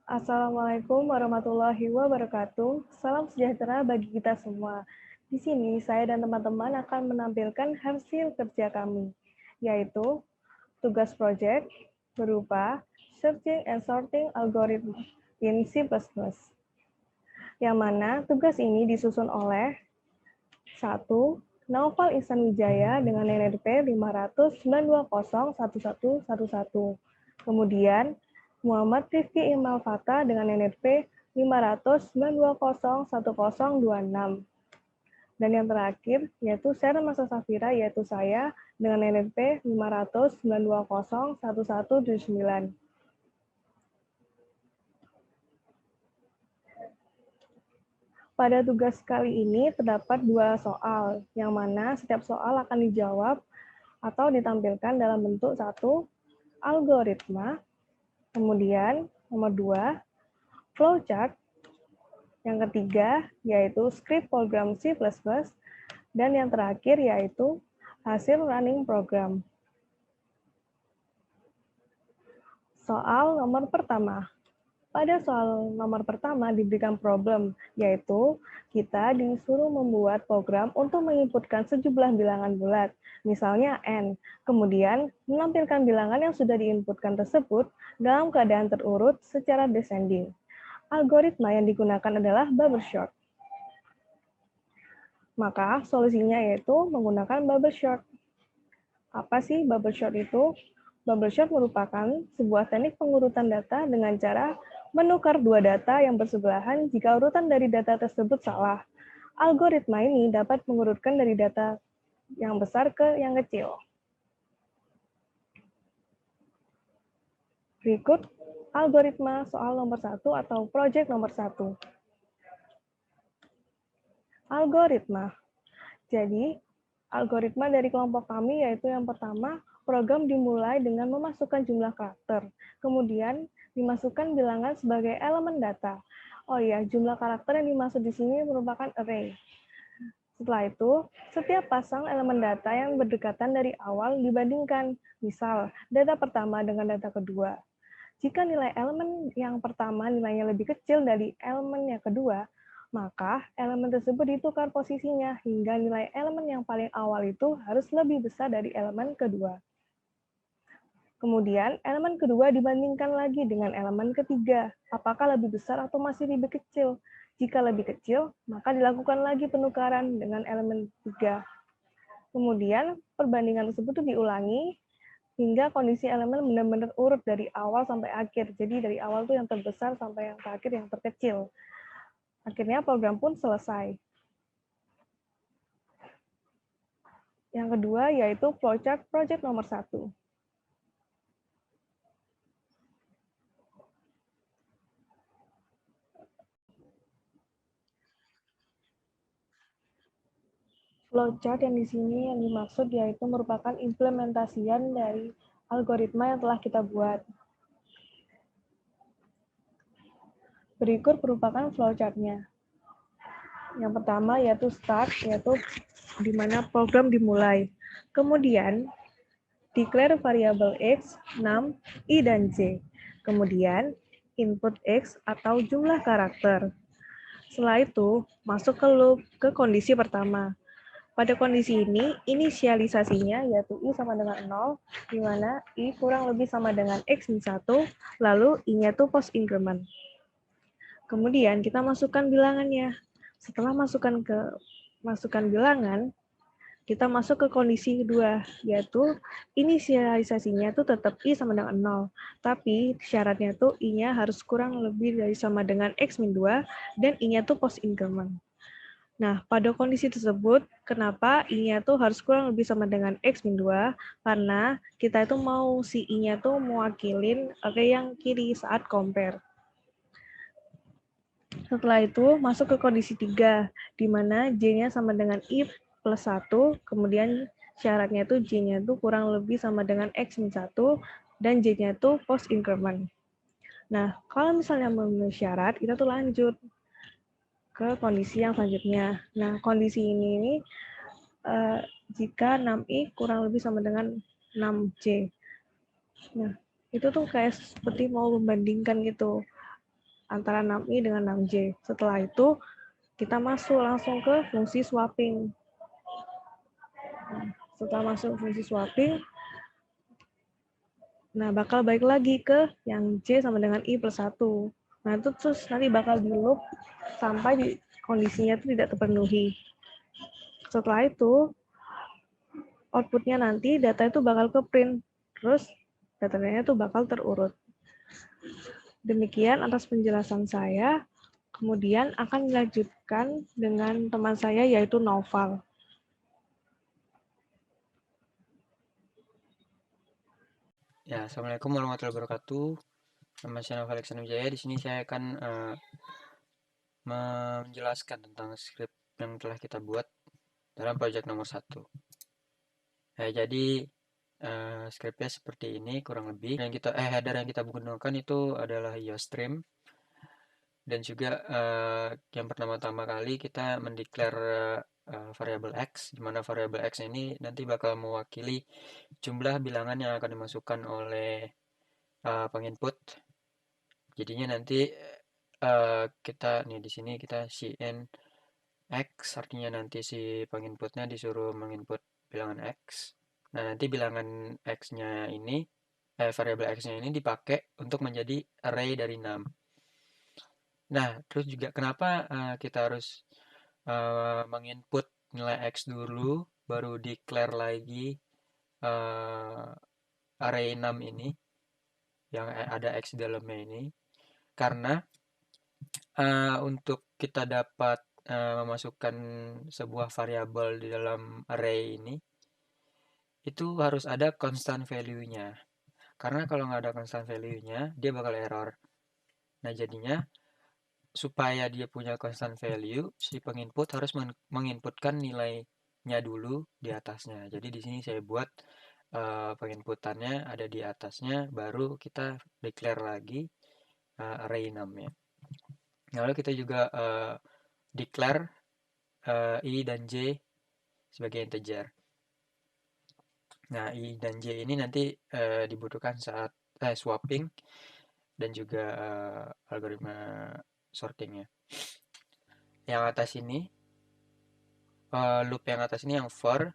Assalamualaikum warahmatullahi wabarakatuh. Salam sejahtera bagi kita semua. Di sini saya dan teman-teman akan menampilkan hasil kerja kami, yaitu tugas proyek berupa Searching and Sorting Algorithm in C++. Yang mana tugas ini disusun oleh 1. Naufal Ihsan Wijaya dengan NRP 50092011111. Kemudian Muhammad Rifki Imal Fata dengan NRP 50092011026. Dan yang terakhir yaitu Sarah Masa Safira yaitu saya dengan NRP 50092011179. Pada tugas kali ini terdapat 2 soal, yang mana setiap soal akan dijawab atau ditampilkan dalam bentuk 1. Algoritma, kemudian nomor 2, flowchart, yang ketiga yaitu script program C++, dan yang terakhir yaitu hasil running program. Soal nomor pertama. Pada soal nomor pertama diberikan problem, yaitu kita disuruh membuat program untuk menginputkan sejumlah bilangan bulat, misalnya n, kemudian menampilkan bilangan yang sudah diinputkan tersebut dalam keadaan terurut secara descending. Algoritma yang digunakan adalah bubble sort. Maka solusinya yaitu menggunakan bubble sort. Apa sih bubble sort itu? Bubble sort merupakan sebuah teknik pengurutan data dengan cara menukar dua data yang bersebelahan jika urutan dari data tersebut salah. Algoritma ini dapat mengurutkan dari data yang besar ke yang kecil. Berikut algoritma soal nomor 1 atau proyek nomor 1. Algoritma. Jadi, algoritma dari kelompok kami yaitu yang pertama, program dimulai dengan memasukkan jumlah karakter. Kemudian, dimasukkan bilangan sebagai elemen data. Oh iya, jumlah karakter yang dimaksud di sini merupakan array. Setelah itu, setiap pasang elemen data yang berdekatan dari awal dibandingkan. Misal, data pertama dengan data kedua. Jika nilai elemen yang pertama nilainya lebih kecil dari elemen yang kedua, maka elemen tersebut ditukar posisinya hingga nilai elemen yang paling awal itu harus lebih besar dari elemen kedua. Kemudian, elemen kedua dibandingkan lagi dengan elemen ketiga. Apakah lebih besar atau masih lebih kecil? Jika lebih kecil, maka dilakukan lagi penukaran dengan elemen 3. Kemudian, perbandingan tersebut diulangi hingga kondisi elemen benar-benar urut dari awal sampai akhir. Jadi dari awal tuh yang terbesar sampai yang terakhir yang terkecil. Akhirnya program pun selesai. Yang kedua yaitu flowchart project nomor 1. Flowchart yang di sini yang dimaksud yaitu merupakan implementasian dari algoritma yang telah kita buat. Berikut merupakan flowchart-nya. Yang pertama yaitu start, yaitu di mana program dimulai. Kemudian declare variabel X, 6, I, dan J. Kemudian input X atau jumlah karakter. Setelah itu masuk ke loop ke kondisi pertama. Pada kondisi ini, inisialisasinya yaitu I sama dengan 0, di mana I kurang lebih sama dengan X min 1, lalu I-nya itu post increment. Kemudian kita masukkan bilangannya. Setelah masukkan bilangan, kita masuk ke kondisi kedua, yaitu inisialisasinya itu tetap I sama dengan 0, tapi syaratnya itu I-nya harus kurang lebih dari sama dengan X min 2, dan I-nya itu post increment. Nah, pada kondisi tersebut, kenapa I-nya tuh harus kurang lebih sama dengan X min 2? Karena kita itu mau si I-nya tuh mewakilin array yang kiri saat compare. Setelah itu, masuk ke kondisi 3, di mana J-nya sama dengan I plus 1, kemudian syaratnya itu J-nya itu kurang lebih sama dengan X min 1, dan J-nya itu post increment. Nah, kalau misalnya memenuhi syarat, kita tuh lanjut ke kondisi yang selanjutnya. Nah, kondisi ini jika 6i kurang lebih sama dengan 6j. Nah, itu tuh kayak seperti mau membandingkan gitu. antara 6i dengan 6j. Setelah itu, kita masuk langsung ke fungsi swapping. Setelah masuk fungsi swapping, nah bakal balik lagi ke yang j sama dengan i plus 1. Nah, itu terus nanti bakal di loop sampai kondisinya itu tidak terpenuhi. Setelah itu, outputnya nanti data itu bakal ke print, terus datanya itu bakal terurut. Demikian atas penjelasan saya. Kemudian akan dilanjutkan dengan teman saya yaitu Noval. Ya, Assalamualaikum warahmatullahi wabarakatuh. Nama saya Noval Alexander Wijaya. Di sini saya akan menjelaskan tentang skrip yang telah kita buat dalam proyek nomor 1. Nah, jadi skripnya seperti ini kurang lebih. Header yang kita gunakan itu adalah IOStream, dan juga yang pertama-tama kali kita mendeklar variabel x, di mana variabel x ini nanti bakal mewakili jumlah bilangan yang akan dimasukkan oleh penginput. Jadinya nanti kita nih di sini kita cin x, artinya nanti si penginputnya disuruh menginput bilangan x. Nah, nanti bilangan x-nya ini variabel x-nya ini dipakai untuk menjadi array dari 6. Nah, terus juga kenapa kita harus menginput nilai x dulu baru declare lagi array 6 ini yang ada x di dalamnya ini? Karena untuk kita dapat memasukkan sebuah variabel di dalam array ini, itu harus ada constant value-nya. Karena kalau nggak ada constant value-nya, dia bakal error. Nah, jadinya supaya dia punya constant value, si penginput harus menginputkan nilainya dulu di atasnya. Jadi di sini saya buat penginputannya ada di atasnya, baru kita declare lagi array 6-nya. Lalu kita juga declare i dan j sebagai integer. Nah, i dan j ini nanti dibutuhkan saat swapping dan juga algoritma sortingnya. Yang atas ini, loop yang atas ini yang for,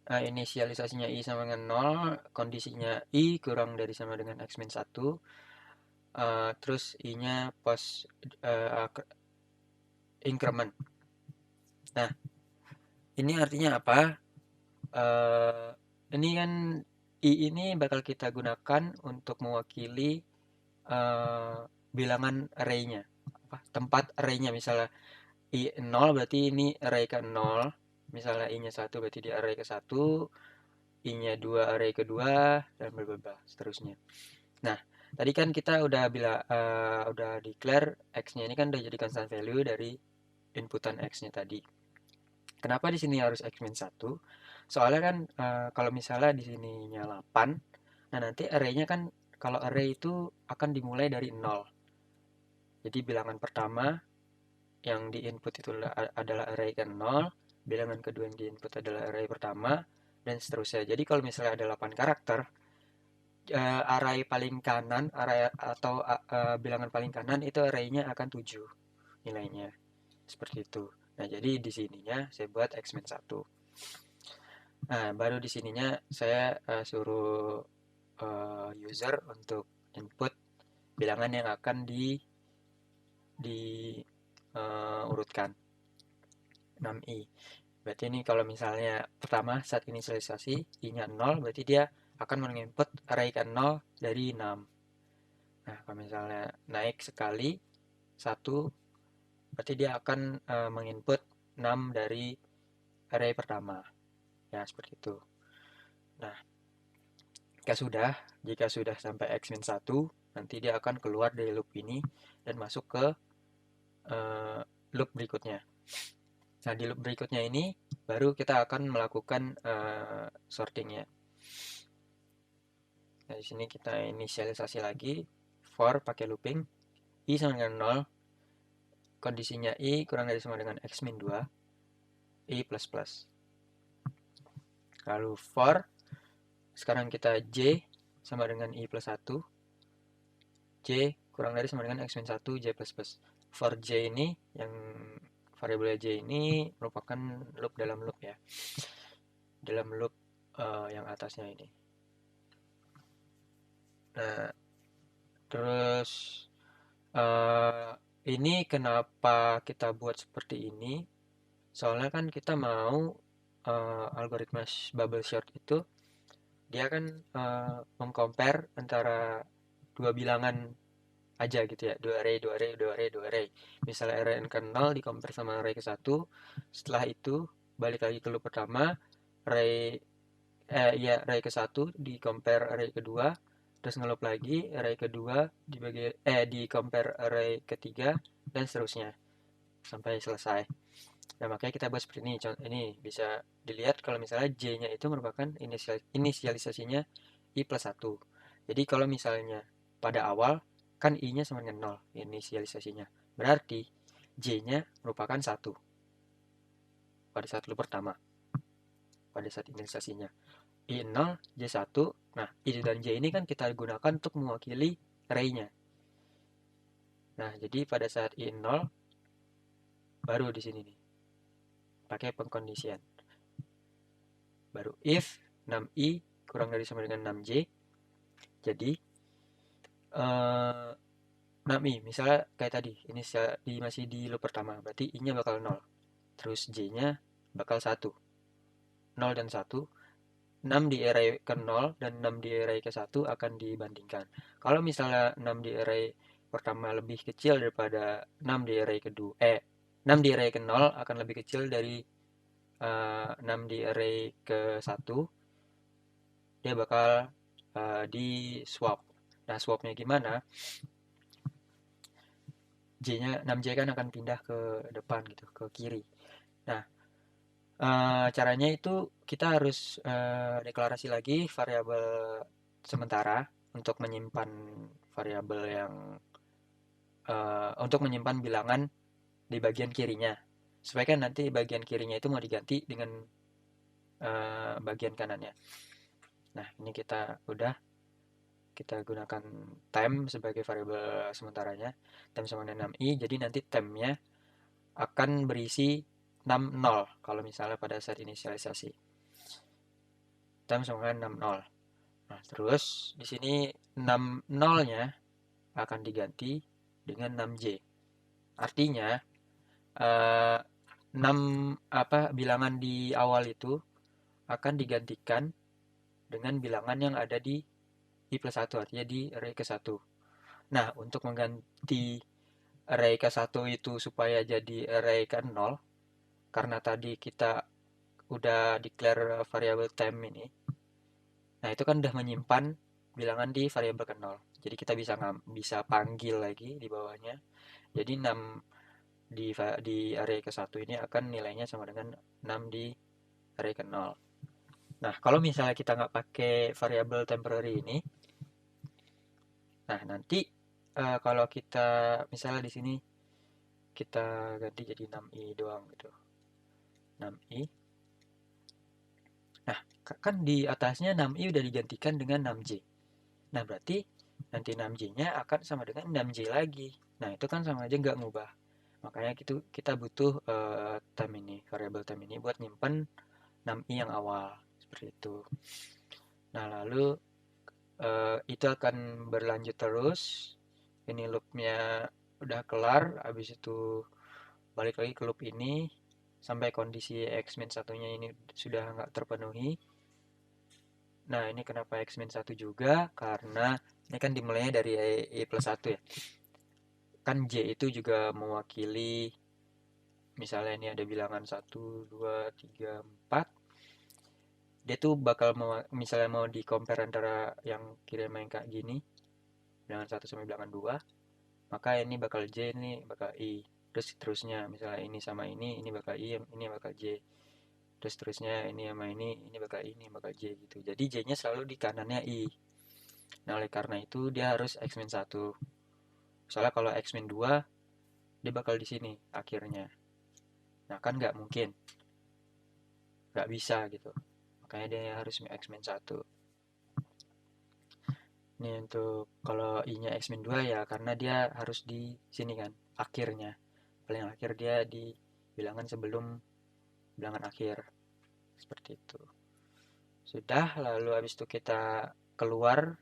inisialisasinya i sama dengan 0, kondisinya i kurang dari sama dengan x min 1, terus i-nya post increment. Nah, ini artinya apa? Ini kan i ini bakal kita gunakan untuk mewakili bilangan array-nya, tempat array-nya. Misalnya i 0 berarti ini array ke 0, misalnya i-nya 1 berarti di array ke 1, i-nya 2 array ke 2, dan bla seterusnya. Nah, tadi kan kita udah declare x-nya ini kan udah jadi constant value dari inputan x-nya tadi. Kenapa di sini harus x min 1? Soalnya kan kalau misalnya di sininya 8, nah nanti array-nya kan kalau array itu akan dimulai dari 0. Jadi bilangan pertama yang di input itu adalah array ke 0, bilangan kedua yang di input adalah array pertama, dan seterusnya. Jadi kalau misalnya ada 8 karakter, array paling kanan, array atau bilangan paling kanan itu array-nya akan 7 nilainya. Seperti itu. Nah, jadi di sininya saya buat x min 1. Nah, baru di sininya saya suruh user untuk input bilangan yang akan diurutkan 6i. Berarti ini kalau misalnya pertama saat inisialisasi i-nya 0, berarti dia akan menginput array ke 0 dari 6. Nah, kalau misalnya naik sekali 1, berarti dia akan menginput 6 dari array pertama. Ya, seperti itu. Nah, jika sudah sampai x min 1, nanti dia akan keluar dari loop ini dan masuk ke loop berikutnya. Nah, di loop berikutnya ini baru kita akan melakukan sortingnya. Nah, di sini kita inisialisasi lagi for pakai looping i sama dengan 0, kondisinya i kurang dari sama dengan x min 2, i plus plus. Lalu for sekarang kita j sama dengan i plus 1, j kurang dari sama dengan x min 1 j plus plus. For j ini, yang variabel j ini merupakan loop dalam loop ya. Dalam loop yang atasnya ini. Nah, terus ini kenapa kita buat seperti ini? Soalnya kan kita mau algoritma bubble sort itu dia kan mengcompare antara dua bilangan aja gitu ya, dua array, dua array, dua array, dua array. Misalnya array n ke 0 di compare sama array ke 1, setelah itu balik lagi ke loop pertama, array array ke 1 di compare array kedua, terus ngeloop lagi array kedua di compare array ketiga, dan seterusnya sampai selesai. Nah, makanya kita buat seperti ini. Ini bisa dilihat kalau misalnya J-nya itu merupakan inisialisasinya I plus 1. Jadi kalau misalnya pada awal kan I-nya sama dengan 0 inisialisasinya. Berarti J-nya merupakan 1 pada saat loop pertama. Pada saat inisialisasinya. I0, J1. Nah, I dan J ini kan kita gunakan untuk mewakili array-nya. Nah, jadi pada saat I0 baru di sini nih. Pakai pengkondisian. Baru if 6i kurang dari sama dengan 6j. Jadi 6i misalnya kayak tadi ini masih di loop pertama, berarti i-nya bakal 0. Terus j-nya bakal 1. 0 dan 1. 6 di array ke 0 dan 6 di array ke 1 akan dibandingkan. Kalau misalnya 6 di array pertama lebih kecil daripada 6 di array kedua 6 di array ke 0 akan lebih kecil dari 6 di array ke 1, dia bakal di swap. Nah, swapnya gimana? J-nya 6J kan akan pindah ke depan gitu, ke kiri. Nah, caranya itu kita harus deklarasi lagi variabel sementara untuk menyimpan variabel yang untuk menyimpan bilangan di bagian kirinya. Supaya kan nanti bagian kirinya itu mau diganti dengan bagian kanannya. Nah, ini kita gunakan temp sebagai variabel sementaranya, temp sama dengan 6i, jadi nanti tempnya akan berisi 60 kalau misalnya pada saat inisialisasi. Temp sama dengan 60. Nah, terus di sini 60-nya akan diganti dengan 6j. Artinya 6 bilangan di awal itu akan digantikan dengan bilangan yang ada di I plus 1, artinya di array ke 1. Nah, untuk mengganti array ke 1 itu supaya jadi array ke 0, karena tadi kita udah declare variabel temp ini, nah itu kan udah menyimpan bilangan di variabel ke 0. Jadi kita bisa panggil lagi di bawahnya. Jadi 6 di array ke 1 ini akan nilainya sama dengan 6 di array ke 0. Nah, kalau misalnya kita nggak pakai variabel temporary ini, nah nanti kalau kita misalnya di sini kita ganti jadi 6i doang gitu. 6i. Nah, kan di atasnya 6i udah digantikan dengan 6j. Nah, berarti nanti 6j-nya akan sama dengan 6j lagi. Nah, itu kan sama aja nggak ngubah. Makanya kita butuh temp ini, variabel temp ini buat nyimpen 6i yang awal. Seperti itu. Nah, lalu itu akan berlanjut terus. Ini loopnya udah kelar, habis itu balik lagi ke loop ini sampai kondisi x min satunya ini sudah nggak terpenuhi. Nah, ini kenapa x min 1 juga, karena ini kan dimulainya dari i plus 1 ya. Kan j itu juga mewakili, misalnya ini ada bilangan 1, 2, 3, 4. Dia tuh bakal misalnya mau di compare antara yang kiri sama yang kayak gini, bilangan 1 sama bilangan 2, maka ini bakal j, ini bakal i. Terus seterusnya, misalnya ini sama ini bakal i, ini bakal j. Terus seterusnya ini sama ini bakal i, ini bakal j gitu. Jadi j-nya selalu di kanannya i. Nah, oleh karena itu dia harus x min 1. Soalnya kalau x min 2 dia bakal di sini akhirnya. Nah, kan nggak mungkin. Nggak bisa gitu. Makanya dia harus x min 1. Nih untuk kalau i-nya x-2 ya karena dia harus di sini kan, akhirnya. Paling akhir dia di bilangan sebelum bilangan akhir. Seperti itu. Sudah, lalu habis itu kita keluar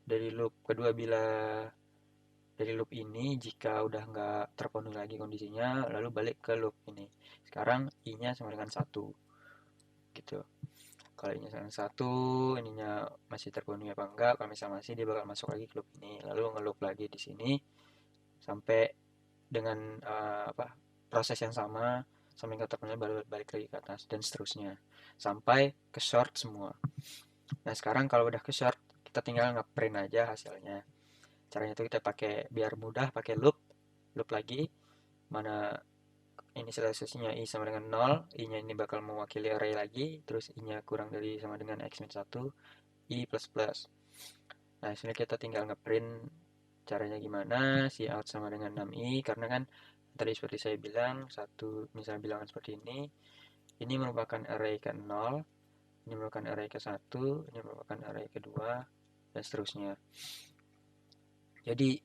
dari loop kedua bila dari loop ini jika udah nggak terpenuhi lagi kondisinya, lalu balik ke loop ini. Sekarang i-nya sama dengan 1 gitu. Kalau ini sama satu, ininya masih terpenuhi apa enggak, kalau misalnya masih dia bakal masuk lagi ke loop ini, lalu ngeloop lagi di sini sampai dengan apa proses yang sama sampai ke terpenuhi baru balik lagi ke atas dan seterusnya sampai ke short semua. Nah sekarang kalau udah ke short kita tinggal ngeprint aja hasilnya. Caranya itu kita pakai biar mudah pakai loop loop lagi mana inisialisasinya i sama dengan 0, i-nya ini bakal mewakili array lagi, terus i-nya kurang dari sama dengan x-1, i plus plus. Nah, sini kita tinggal ngeprint caranya gimana, si out sama dengan 6i, karena kan tadi seperti saya bilang, satu misalnya bilangan seperti ini merupakan array ke 0, ini merupakan array ke 1, ini merupakan array kedua, dan seterusnya. Jadi,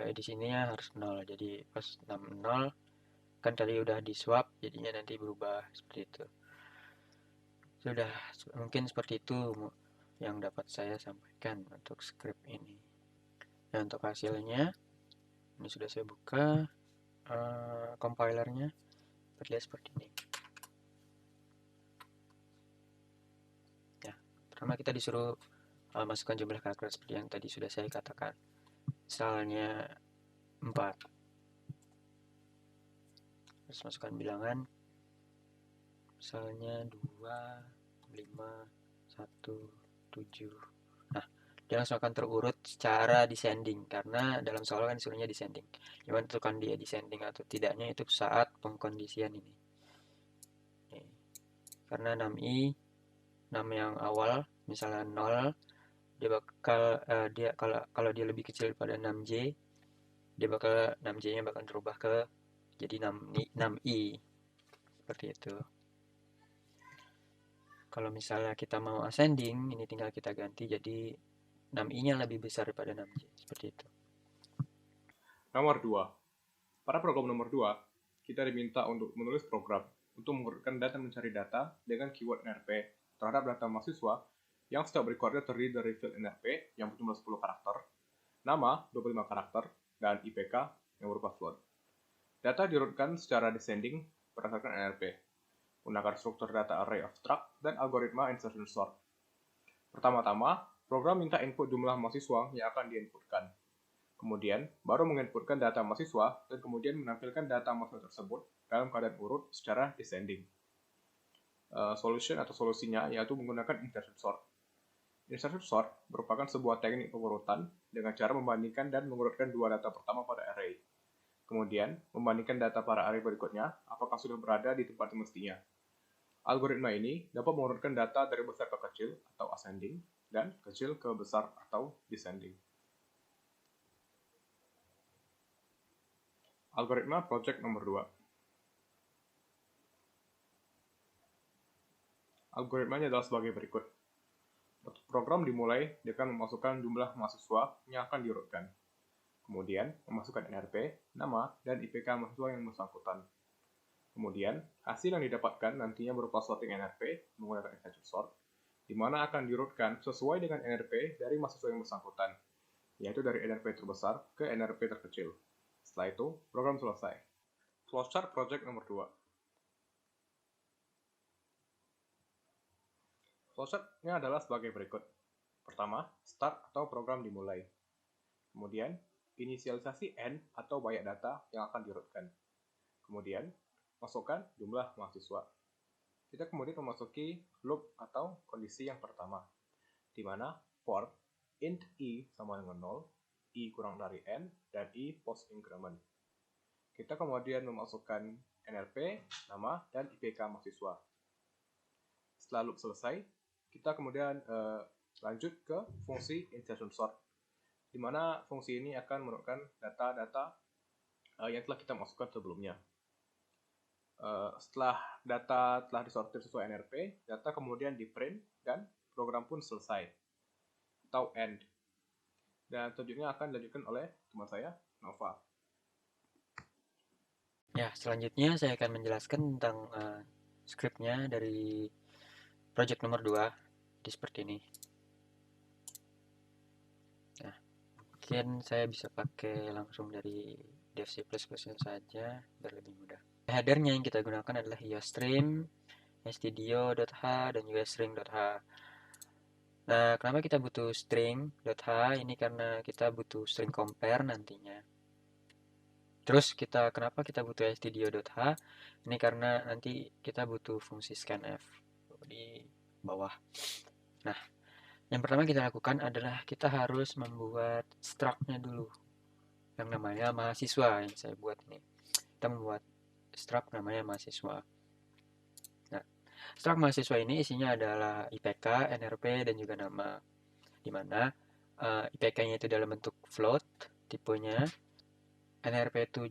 di sininya harus 0, jadi pas 6, 0, kan tadi udah di swap jadinya nanti berubah seperti itu. Sudah mungkin seperti itu yang dapat saya sampaikan untuk script ini. Dan untuk hasilnya ini sudah saya buka compilernya terlihat seperti ini. Ya, pertama kita disuruh masukkan jumlah karakter seperti yang tadi sudah saya katakan. Misalnya 4. Terus masukkan bilangan misalnya 2, 5, 1, 7. Nah, dia langsung akan terurut secara descending karena dalam soal kan disuruhnya descending. Gimana tentukan dia descending atau tidaknya itu saat pengkondisian ini. Nih. Karena 6i 6 yang awal misalnya 0 dia bakal dia kalau dia lebih kecil daripada 6j dia bakal 6j-nya bakal berubah ke jadi 6i seperti itu. Kalau misalnya kita mau ascending, ini tinggal kita ganti jadi 6i-nya lebih besar daripada 6j, seperti itu. Nomor 2. Pada program nomor 2, kita diminta untuk menulis program untuk mengurutkan data mencari data dengan keyword NRP terhadap data mahasiswa yang setiap recordnya terdiri dari field NRP yang berjumlah 10 karakter, nama 25 karakter, dan IPK yang berupa float. Data diurutkan secara descending berdasarkan NRP, menggunakan struktur data array of struct dan algoritma insertion sort. Pertama-tama, program minta input jumlah mahasiswa yang akan diinputkan. Kemudian, baru menginputkan data mahasiswa dan kemudian menampilkan data mahasiswa tersebut dalam keadaan urut secara descending. Solution atau solusinya yaitu menggunakan insertion sort. Insertion sort merupakan sebuah teknik pengurutan dengan cara membandingkan dan mengurutkan dua data pertama pada array. Kemudian, membandingkan data para array berikutnya apakah sudah berada di tempat semestinya. Algoritma ini dapat mengurutkan data dari besar ke kecil atau ascending dan kecil ke besar atau descending. Algoritma project nomor 2. Algoritmanya adalah sebagai berikut. Program dimulai dengan memasukkan jumlah mahasiswa yang akan diurutkan. Kemudian, memasukkan NRP, nama, dan IPK mahasiswa yang bersangkutan. Kemudian, hasil yang didapatkan nantinya berupa sorting NRP menggunakan insertion sort, di mana akan diurutkan sesuai dengan NRP dari mahasiswa yang bersangkutan, yaitu dari NRP terbesar ke NRP terkecil. Setelah itu, program selesai. Flowchart project nomor 2. Flowchart-nya adalah sebagai berikut. Pertama, start atau program dimulai. Kemudian, inisialisasi N atau banyak data yang akan diurutkan. Kemudian, masukkan jumlah mahasiswa. Kita kemudian memasuki loop atau kondisi yang pertama, di mana for int i sama dengan 0, i kurang dari n, dan i post increment. Kita kemudian memasukkan NRP, nama, dan IPK mahasiswa. Setelah loop selesai, kita kemudian lanjut ke fungsi insertion sort, di mana fungsi ini akan menurunkan data-data yang telah kita masukkan sebelumnya. Setelah data telah disortir sesuai NRP, data kemudian di print dan program pun selesai atau end. Dan selanjutnya akan dilanjutkan oleh teman saya, Nova. Ya, selanjutnya saya akan menjelaskan tentang scriptnya dari project nomor 2. Jadi seperti ini. Nah, mungkin saya bisa pakai langsung dari dev C++ saja biar lebih mudah. Headernya yang kita gunakan adalah iostream, stdio.h, dan juga string.h. Nah, kenapa kita butuh string.h? Ini karena kita butuh string compare nantinya. Terus kenapa kita butuh stdio.h? Ini karena nanti kita butuh fungsi scanf di bawah. Nah, yang pertama kita lakukan adalah kita harus membuat struct-nya dulu, yang namanya mahasiswa yang saya buat ini. Kita membuat struct namanya mahasiswa. Nah, struct mahasiswa ini isinya adalah IPK, NRP, dan juga nama. Di mana IPK-nya itu dalam bentuk float, tipenya. NRP itu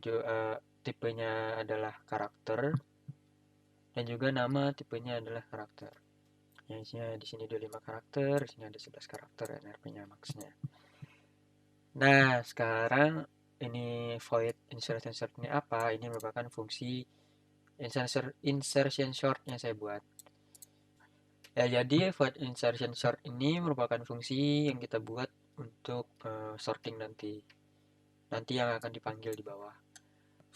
tipenya adalah karakter, dan juga nama tipenya adalah karakter. Yang isinya di sini 25 karakter, di sini ada 11 karakter NRP-nya maksnya. Nah, sekarang ini void insertion short ini apa? Ini merupakan fungsi insertion short yang saya buat. Ya, jadi void insertion short ini merupakan fungsi yang kita buat untuk sorting nanti yang akan dipanggil di bawah.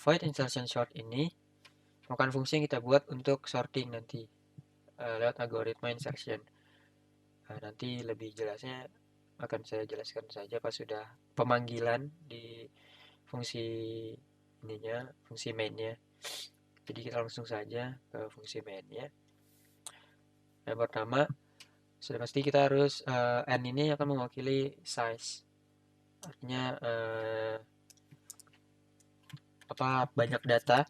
Void insertion short ini merupakan fungsi yang kita buat untuk sorting nanti lewat algoritma insertion. Nanti lebih jelasnya akan saya jelaskan saja pas sudah pemanggilan di fungsi ininya, fungsi mainnya. Jadi kita langsung saja ke fungsi mainnya. Yang pertama, sudah pasti kita harus n ini akan mewakili size, artinya banyak data,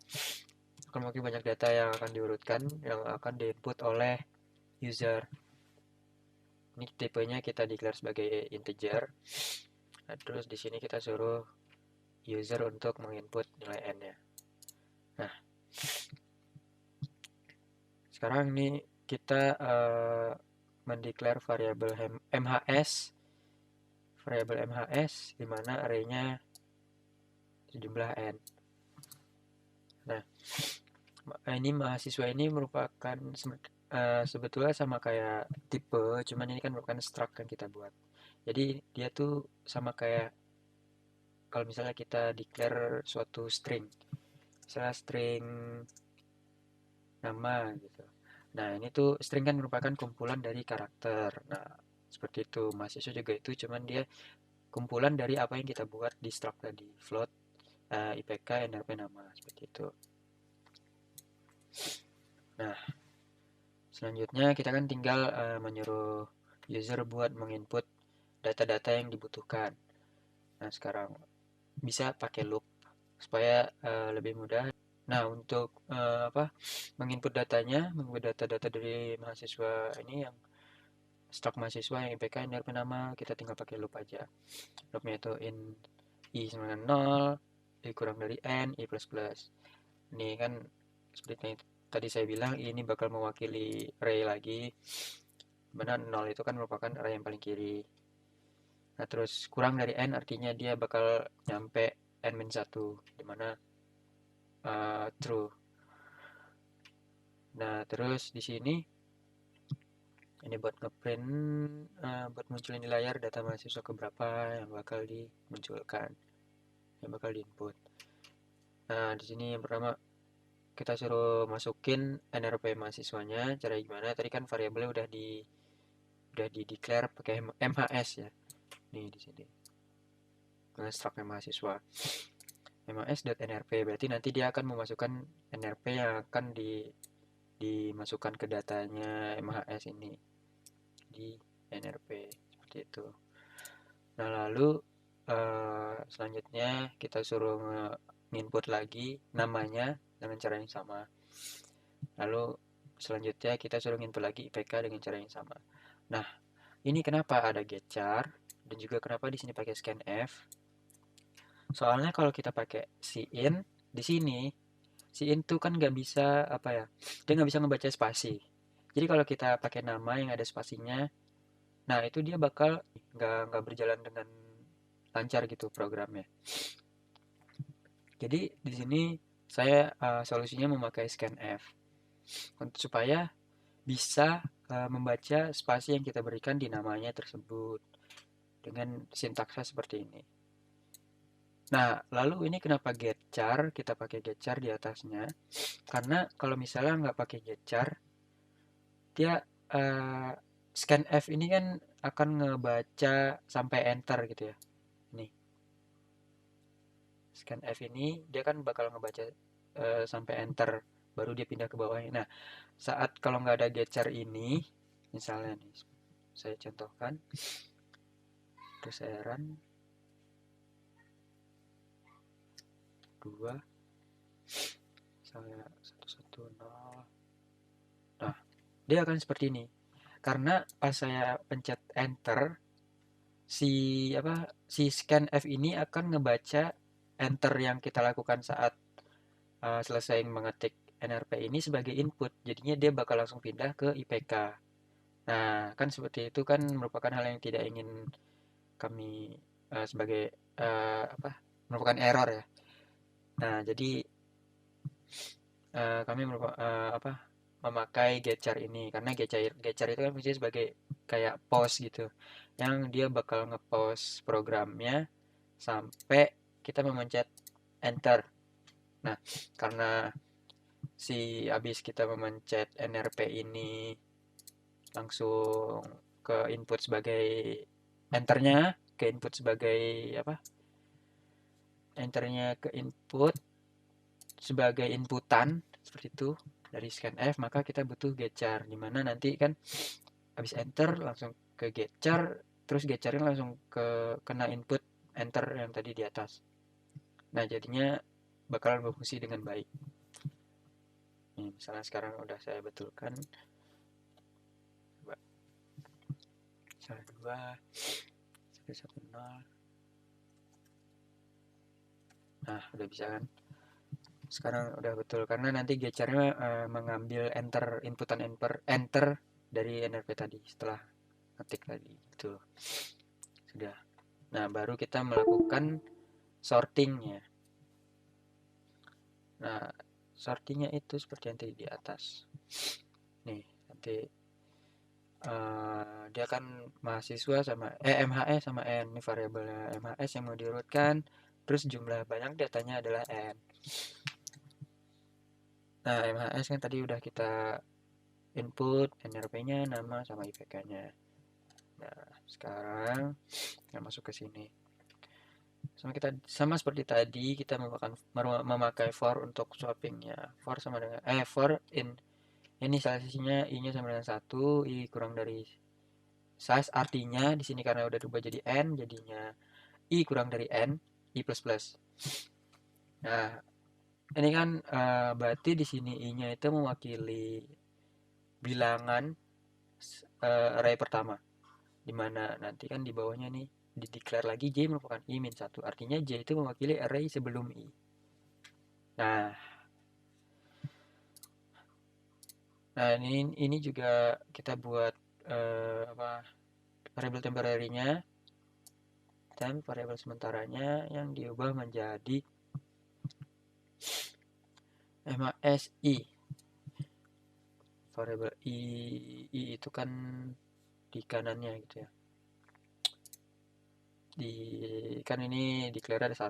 akan mewakili banyak data yang akan diurutkan, yang akan diinput oleh user. Ini tipenya kita declare sebagai integer. Nah, terus di sini kita suruh user untuk menginput nilai n-nya. Nah, sekarang ini kita mendeklar variabel MHS, di mana arraynya sejumlah n. Nah, ini mahasiswa ini merupakan sebetulnya sama kayak tipe, cuman ini kan merupakan struct yang kita buat. Jadi dia tuh sama kayak kalau misalnya kita declare suatu string, misalnya string nama gitu. Nah, ini tuh string kan merupakan kumpulan dari karakter. Nah, seperti itu. Mahasiswa juga itu, cuman dia kumpulan dari apa yang kita buat di struct tadi. Float, IPK, NRP, nama. Seperti itu. Nah, selanjutnya kita kan tinggal menyuruh user buat menginput data-data yang dibutuhkan. Nah, sekarang bisa pakai loop supaya lebih mudah. Nah, untuk menginput datanya, menginput data-data dari mahasiswa ini yang stok mahasiswa yang IPK NRP nama, kita tinggal pakai loop aja. Loopnya itu in i sama 0, i kurang dari n, i plus plus. Ini kan seperti tadi saya bilang, ini bakal mewakili array lagi, mana 0 itu kan merupakan array yang paling kiri. Nah, terus kurang dari n artinya dia bakal nyampe n-1, dimana true. Nah, terus di sini ini buat ngeprint, buat munculin di layar data mahasiswa keberapa yang bakal dimunculkan, yang bakal diinput. Nah, di sini yang pertama kita suruh masukin NRP mahasiswanya. Cara gimana? Tadi kan variabelnya udah di declare pakai MHS ya. Nih di sini. Dengan struct mahasiswa. MHS.nrp berarti nanti dia akan memasukkan NRP yang akan dimasukkan ke datanya MHS ini di NRP seperti itu. Nah, lalu selanjutnya kita suruh nginput lagi namanya dengan cara yang sama. Lalu selanjutnya kita suruh nginput lagi IPK dengan cara yang sama. Nah, ini kenapa ada getchar dan juga kenapa di sini pakai scanf? Soalnya kalau kita pakai cin di sini, cin tuh kan nggak bisa dia nggak bisa ngebaca spasi. Jadi kalau kita pakai nama yang ada spasinya, nah itu dia bakal nggak berjalan dengan lancar gitu programnya. Jadi di sini saya solusinya memakai scanf supaya bisa membaca spasi yang kita berikan di namanya tersebut dengan sintaksnya seperti ini. Nah, lalu ini kenapa getchar? Kita pakai getchar di atasnya. Karena kalau misalnya nggak pakai getchar, dia scanf ini kan akan ngebaca sampai enter gitu ya. Nih, scanf ini dia kan bakal ngebaca sampai enter, baru dia pindah ke bawahnya. Nah, saat kalau nggak ada getchar ini, misalnya nih, saya contohkan, terus saya run 2, misalnya 110. Nah, dia akan seperti ini. Karena pas saya pencet enter, si scanf ini akan ngebaca enter yang kita lakukan saat selesai mengetik NRP ini sebagai input. Jadinya dia bakal langsung pindah ke IPK. Nah, kan seperti itu kan merupakan hal yang tidak ingin kami sebagai merupakan error ya. Nah, jadi kami memakai getchar ini karena getchar itu kan fungsinya sebagai kayak pause gitu, yang dia bakal nge-pause programnya sampai kita memencet enter. Nah, karena abis kita memencet NRP ini langsung ke input sebagai enternya ke input sebagai enternya ke input sebagai inputan seperti itu dari scanf, maka kita butuh getchar, dimana nanti kan habis enter langsung ke getchar, terus getcharnya langsung kena input enter yang tadi di atas. Nah, jadinya bakalan berfungsi dengan baik. Nih, misalnya sekarang udah saya betulkan, coba misalnya 2 sampai 10. Nah, udah bisa kan? Sekarang udah betul karena nanti getcharnya mengambil inputan enter dari NRP tadi setelah ngetik tadi itu sudah. Nah, baru kita melakukan sortingnya. Nah, sortingnya itu seperti yang tadi di atas. Nih, nanti dia kan mahasiswa sama MHS sama N, ini variabelnya MHS yang mau diurutkan, terus jumlah banyak datanya adalah N. Nah, MHS kan tadi udah kita input NRP-nya, nama sama IPK-nya. Nah, sekarang kita masuk ke sini. Sama seperti tadi kita memakai for untuk swappingnya. For sama dengan for inisialisasinya i-nya sama dengan 1, i kurang dari size, artinya di sini karena udah berubah jadi n, jadinya i kurang dari n, i plus plus. Nah, ini kan berarti di sini i-nya itu mewakili bilangan array pertama, dimana nanti kan di bawahnya nih di declare lagi j merupakan i-1, artinya j itu mewakili array sebelum i. Nah, ini juga kita buat variabel temporary-nya, temp variabel sementaranya yang diubah menjadi MASI. Variabel i itu kan di kanannya gitu ya. Kan ini declare ada 1,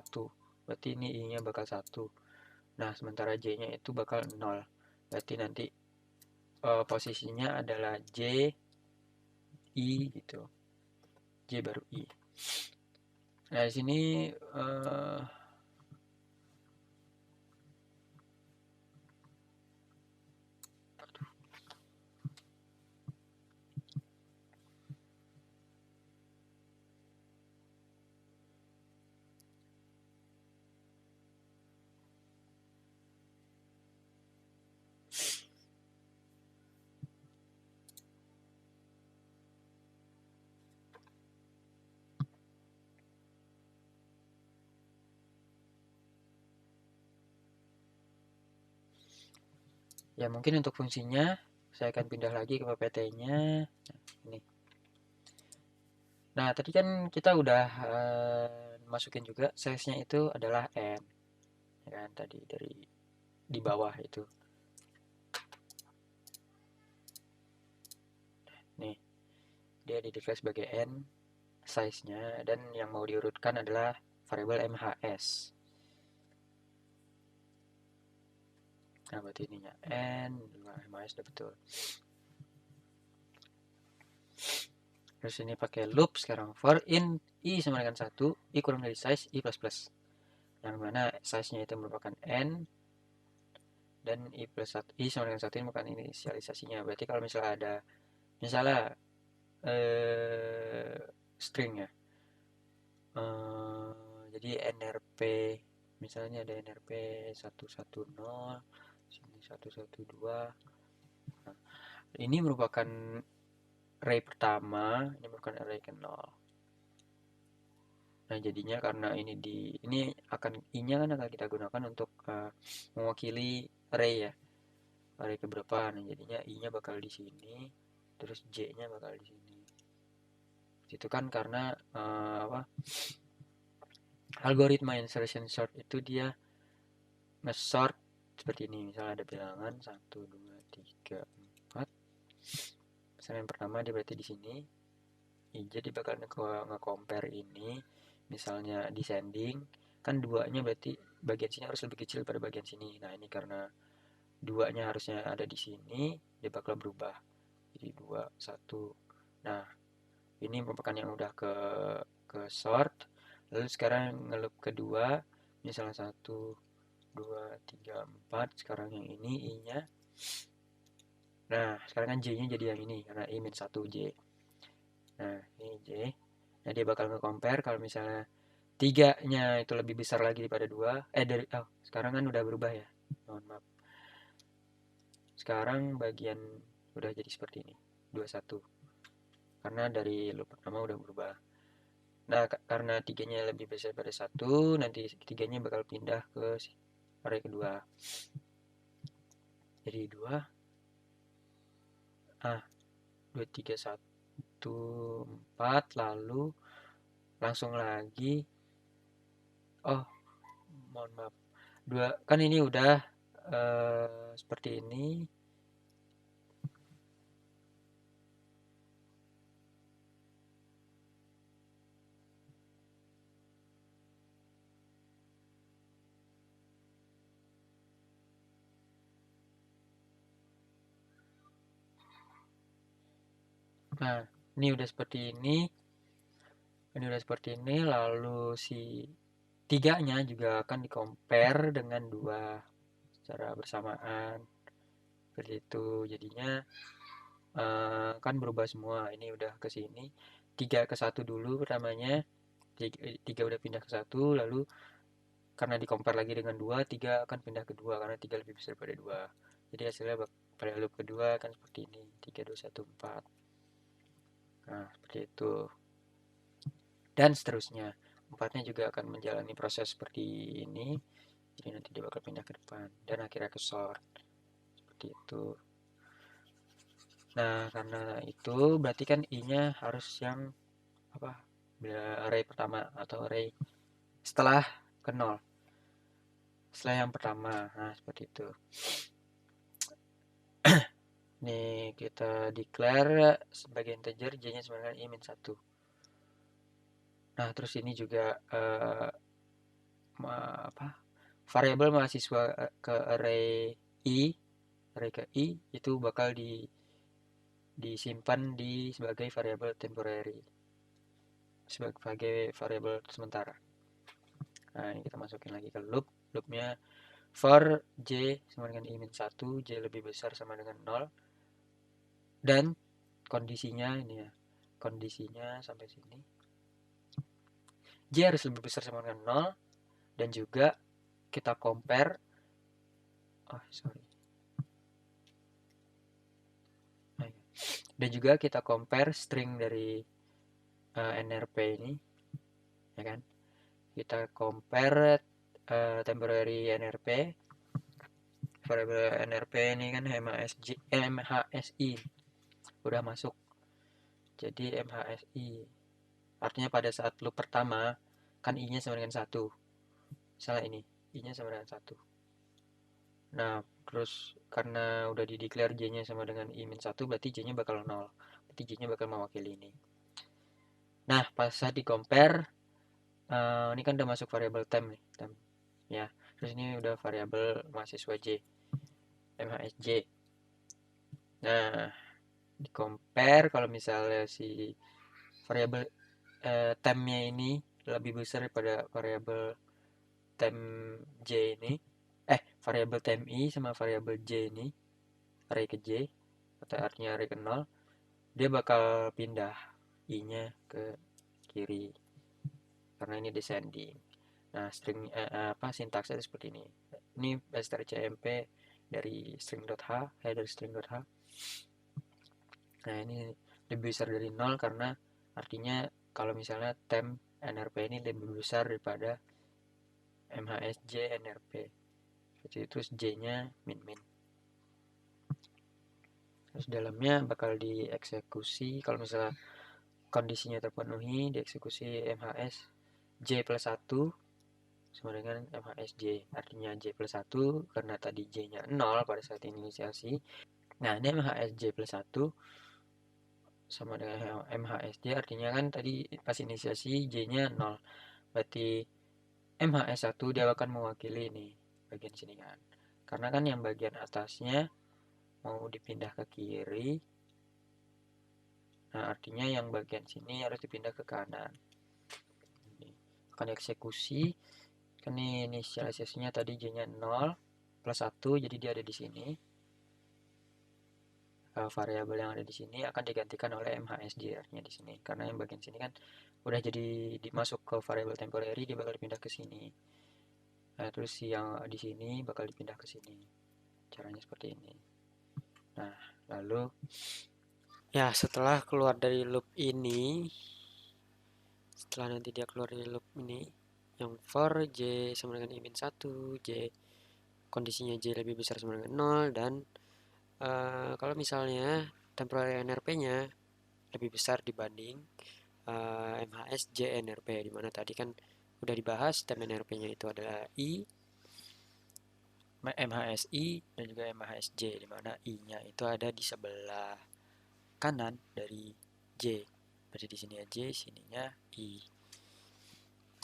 berarti ini i-nya bakal 1. Nah, sementara j-nya itu bakal 0. Berarti nanti posisinya adalah j, i gitu. J baru i. Nah, di sini ya mungkin untuk fungsinya saya akan pindah lagi ke PPT-nya. Ini. Nah, tadi kan kita udah masukin juga size-nya itu adalah n, ya kan, tadi dari di bawah itu. Nih, dia di-declare sebagai n size-nya, dan yang mau diurutkan adalah variabel MHS. Nah, berarti ininya n, MHS udah betul. Terus ini pakai loop sekarang, for in i sama dengan 1, i kurang dari size i plus plus, yang mana size-nya itu merupakan n, dan i plus 1, i sama dengan 1 ini merupakan inisialisasinya. Berarti kalau misalnya ada string ya, jadi NRP, misalnya ada NRP 110, sini 112. Nah, ini merupakan array pertama, ini merupakan array ke 0. Nah, jadinya karena ini akan i-nya kan akan kita gunakan untuk mewakili array ya, array keberapa. Nah, jadinya i-nya bakal di sini, terus j-nya bakal di sini. Itu kan karena algoritma insertion sort itu dia nge-sort seperti ini. Misalnya ada bilangan 1, 2, 3, 4. Misalnya yang pertama dia berarti di sini. Jadi bakal nge-compare ini. Misalnya descending, kan 2-nya berarti bagian sini harus lebih kecil pada bagian sini. Nah, ini karena 2-nya harusnya ada di sini, dia bakal berubah. Jadi 2, 1. Nah, ini merupakan yang udah ke sort. Lalu sekarang ngeloop kedua, misalnya 1, 2, 3, 4. Sekarang yang ini i-nya. Nah, sekarang kan j-nya jadi yang ini karena i min 1 j. Nah, ini j. Nah, dia bakal nge-compare kalau misalnya 3-nya itu lebih besar lagi daripada 2. Sekarang kan udah berubah ya. Mohon maaf. Sekarang bagian udah jadi seperti ini. 21. Karena dari loop pertama udah berubah. Nah, karena 3-nya lebih besar daripada 1, nanti 3-nya bakal pindah ke array kedua. Jadi 2, 2, 3, 1, 4, lalu langsung lagi. Mohon maaf. 2, kan ini udah seperti ini. Nah, ini udah seperti ini. Ini udah seperti ini, lalu si 3-nya juga akan di-compare dengan 2 secara bersamaan. Seperti itu. Jadinya kan berubah semua. Ini udah ke sini. 3 ke 1 dulu pertamanya. 3 udah pindah ke 1, lalu karena di-compare lagi dengan 2, 3 akan pindah ke 2 karena 3 lebih besar daripada 2. Jadi hasilnya pada loop kedua kan seperti ini. 3, 2, 1, 4. Nah, seperti itu. Dan seterusnya. 4-nya juga akan menjalani proses seperti ini. Jadi nanti dia bakal pindah ke depan. Dan akhirnya ke sort. Seperti itu. Nah, karena itu berarti kan i-nya harus yang array pertama atau array setelah ke 0. Setelah yang pertama. Nah, seperti itu. Nih, kita declare sebagai integer j-nya sama dengan i min 1. Nah, terus ini juga variabel mahasiswa ke array ke i itu bakal disimpan sebagai variabel temporary, sebagai variabel sementara. Nah, ini kita masukin lagi ke loopnya for j sama dengan i min 1, j lebih besar sama dengan 0, dan kondisinya ini ya, kondisinya sampai sini j harus lebih besar sama dengan 0, dan juga kita compare dan juga kita compare string dari NRP ini, ya kan? Kita compare temporary NRP, variable NRP ini kan MHSI udah masuk. Jadi MHSI artinya pada saat loop pertama kan i-nya sama dengan 1. Misalnya ini, i-nya sama dengan 1. Nah, terus karena udah di declare j-nya sama dengan i-1, berarti j-nya bakal 0. Berarti j-nya bakal mewakili ini. Nah, pas saat di compare, ini kan udah masuk variabel temp nih, temp. Ya, terus ini udah variabel mahasiswa j, MHSJ. Nah, di compare kalau misalnya si variabel temp-nya ini lebih besar daripada variabel temp j ini, variabel temp i sama variabel j ini, array ke j, atau artinya array ke 0, dia bakal pindah i-nya ke kiri karena ini descending. Nah, string sintaksnya seperti ini. Ini base CMP dari string.h, header string.h. Nah, ini lebih besar dari 0 karena artinya kalau misalnya temp nrp ini lebih besar daripada mhsj nrp. Jadi terus j-nya min-min. Terus dalamnya bakal dieksekusi kalau misalnya kondisinya terpenuhi, dieksekusi mhs j plus 1 sama dengan mhsj. Artinya j plus 1 karena tadi j-nya 0 pada saat inisiasi. Nah, ini mhsj plus 1 sama dengan mhsj, artinya kan tadi pas inisiasi j-nya 0. Berarti mhs1 dia akan mewakili ini bagian sini kan. Karena kan yang bagian atasnya mau dipindah ke kiri. Nah, artinya yang bagian sini harus dipindah ke kanan. Ini akan dieksekusi. Kan ini inisialisasinya tadi j-nya 0 plus 1, jadi dia ada di sini. Variabel yang ada di sini akan digantikan oleh mhsj-nya di sini. Karena yang bagian sini kan udah jadi dimasuk ke variabel temporary, dia bakal dipindah ke sini. Nah, terus yang di sini bakal dipindah ke sini. Caranya seperti ini. Nah, lalu Ya, setelah keluar dari loop ini, setelah nanti dia keluar dari loop ini, yang for j sama dengan i-1, j kondisinya j lebih besar sama dengan 0, dan kalau misalnya temporary NRP-nya lebih besar dibanding MHS JNRP, dimana tadi kan udah dibahas temp NRP-nya itu adalah I, MHSI, dan juga MHSJ, dimana I-nya itu ada di sebelah kanan dari J. Berarti di sini J, sininya I.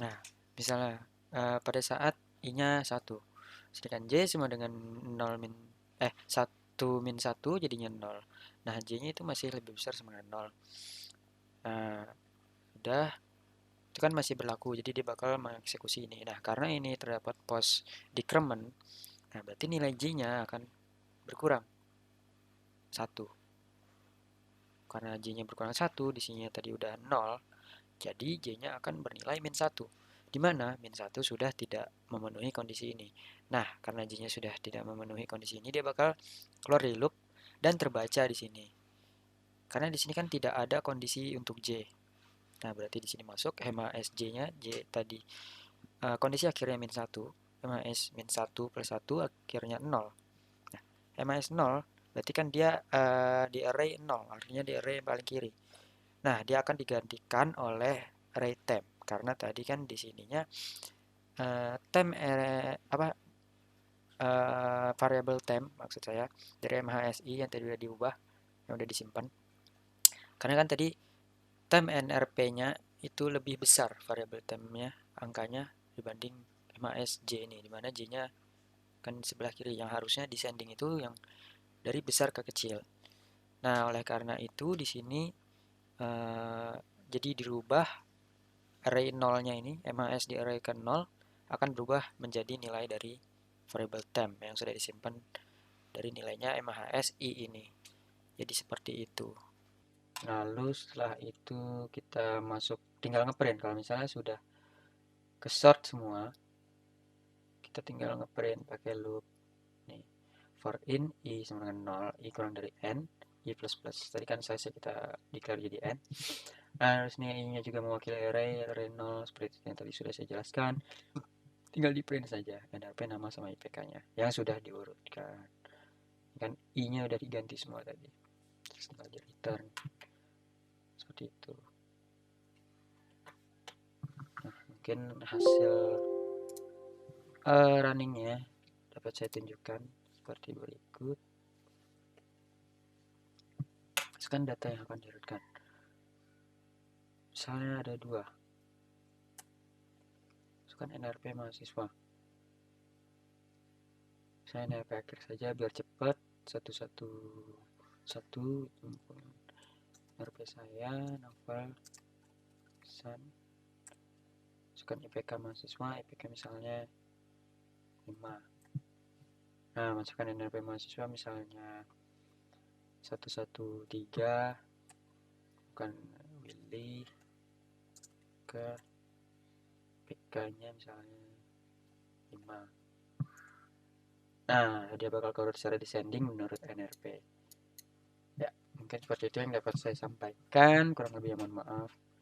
Nah, misalnya pada saat I-nya 1, sedangkan J sama dengan 0 min 1 min 1 jadinya 0. Nah, J-nya itu masih lebih besar sama dengan 0. Nah, udah itu kan masih berlaku, jadi dia bakal mengeksekusi ini. Nah, karena ini terdapat post decrement, nah berarti nilai J-nya akan berkurang 1. Karena J-nya berkurang 1, di sini tadi udah 0, jadi J-nya akan bernilai min 1. Di mana min 1 sudah tidak memenuhi kondisi ini. Nah, karena J-nya sudah tidak memenuhi kondisi ini, dia bakal keluar dari loop dan terbaca di sini. Karena di sini kan tidak ada kondisi untuk J. Nah, berarti di sini masuk MHSJ-nya J tadi. Kondisi akhirnya min 1. MHS min 1 plus 1 akhirnya 0. Nah, MHS 0 berarti kan dia di array 0, artinya di array yang paling kiri. Nah, dia akan digantikan oleh array temp. Karena tadi kan di sininya temp variable temp maksud saya dari MHSI yang tadi udah diubah, yang udah disimpan. Karena kan tadi temp NRP-nya itu lebih besar variabel temp-nya angkanya dibanding MHSJ ini, dimana J-nya kan sebelah kiri, yang harusnya descending itu yang dari besar ke kecil. Nah, oleh karena itu di sini jadi dirubah array 0-nya ini, MHS di array ke 0 akan berubah menjadi nilai dari variable temp yang sudah disimpan dari nilainya MHSI ini. Jadi seperti itu. lalu setelah itu kita masuk tinggal ngeprint. Kalau misalnya sudah ke sort semua, kita tinggal ngeprint pakai loop nih. For in i sama dengan 0, i kurang dari n, i plus plus. Tadi kan size kita declare jadi n. Nah, terus ini i-nya juga mewakili array 0 seperti yang tadi sudah saya jelaskan. Tinggal di print saja nrp nama sama IPK-nya yang sudah diurutkan. Kan i-nya udah diganti semua tadi. Terus tinggal di return. Seperti itu. Nah, mungkin hasil runningnya dapat saya tunjukkan seperti berikut. Masukkan data yang akan dirutkan. Misalnya ada 2. Masukkan NRP mahasiswa. Saya NRP akhir saja biar cepat. 111 NRP saya, novel, pesan. Masukkan IPK mahasiswa, IPK misalnya 5. Nah, masukkan NRP mahasiswa misalnya 113, bukan Willy, ke PK-nya misalnya 5. Nah, dia bakal keluar secara descending menurut NRP. Ya, mungkin seperti itu yang dapat saya sampaikan. Kurang lebih mohon maaf.